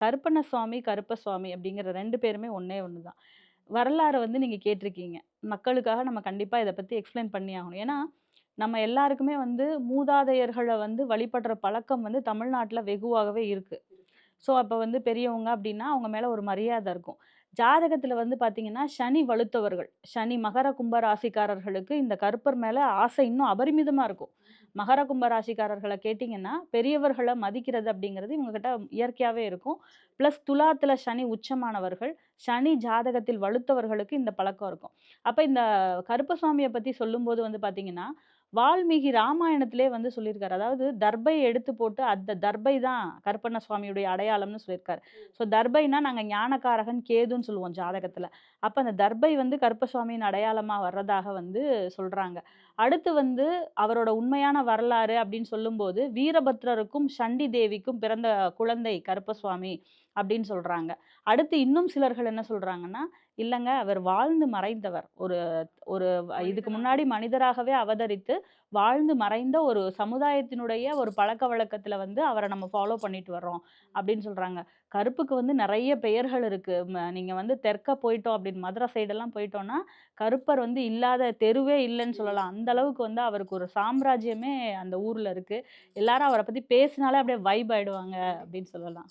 கருப்பண்ணசுவாமி, கருப்பசுவாமி அப்படிங்கிற 2 பேருமே ஒண்ணே ஒண்ணு தான். வரலாற வந்து நீங்க கேட்டிருக்கீங்க. மக்களுக்காக நம்ம கண்டிப்பா இத பத்தி எக்ஸ்ப்ளைன் பண்ணி ஆகணும். ஏன்னா, நம்ம எல்லாருக்குமே வந்து மூதாதையர்கள வந்து வழிபடுற பழக்கம் வந்து தமிழ்நாட்டுல வெகுவாகவே இருக்கு. ஸோ, அப்ப வந்து பெரியவங்க அப்டின்னா, அவங்க மேல ஒரு மரியாதை இருக்கும். ஜாதகத்துல வந்து பார்த்தீங்கன்னா, சனி வலுத்தவர்கள். சனி மகர, கும்ப ராசிக்காரர்களுக்கு இந்த கருப்பர் மேல ஆசை இன்னும் அபரிமிதமா இருக்கும். மகர, கும்ப ராசிக்காரர்கள கேட்டீங்கன்னா, பெரியவர்கள மதிக்கிறது அப்டிங்கிறது இவங்ககிட்ட இயற்கையாவே இருக்கும். பிளஸ் துலாத்துல சனி உச்சமானவர்கள், சனி ஜாதகத்தில் வலுத்தவர்களுக்கு இந்த பழக்கம் இருக்கும். அப்ப இந்த கருப்பசாமிய பத்தி சொல்லும்போது வந்து பார்த்தீங்கன்னா, வால்மீகி ராமாயணத்திலே வந்து சொல்லியிருக்காரு. அதாவது தர்பைய எடுத்து போட்டு அந்த தர்பை தான் கருப்பண்ண சுவாமியுடைய அடையாளம்னு சொல்லியிருக்காரு. ஸோ தர்பைனா நாங்க ஞானகாரகன் கேதுன்னு சொல்லுவோம் ஜாதகத்துல. அப்ப அந்த தர்பை வந்து கருப்பசுவாமியின் அடையாளமா வர்றதாக வந்து சொல்றாங்க. அடுத்து வந்து அவரோட உண்மையான வரலாறு அப்படின்னு சொல்லும்போது, வீரபத்ரருக்கும் சண்டி தேவிக்கும் பிறந்த குழந்தை கருப்பசுவாமி அப்படின்னு சொல்றாங்க. அடுத்து இன்னும் சிலர்கள் என்ன சொல்றாங்கன்னா, இல்லங்க அவர் வாழ்ந்து மறைந்தவர். ஒரு ஒரு இதுக்கு முன்னாடி மனிதராகவே அவதரித்து, வாழ்ந்து மறைந்த ஒரு சமுதாயத்தினுடைய ஒரு பழக்கவழக்கத்துல வந்து அவர நம்ம ஃபாலோ பண்ணிட்டு வர்றோம், அப்படின்னு சொல்றாங்க. கருப்புக்கு வந்து நெறைய பெயர்கள் இருக்கு. நீங்க வந்து தெற்க போயிட்டோம் அப்படின்னு மதுரை சைடெல்லாம் போயிட்டோம்னா, கருப்பர் வந்து இல்லாத தெருவே இல்லன்னு சொல்லலாம். அந்த அளவுக்கு வந்து அவருக்கு ஒரு சாம்ராஜ்யமே அந்த ஊர்ல இருக்கு. எல்லாரும் அவர பத்தி பேசினாலே அப்படியே வைப் ஆயிடுவாங்க அப்படின்னு சொல்லலாம்.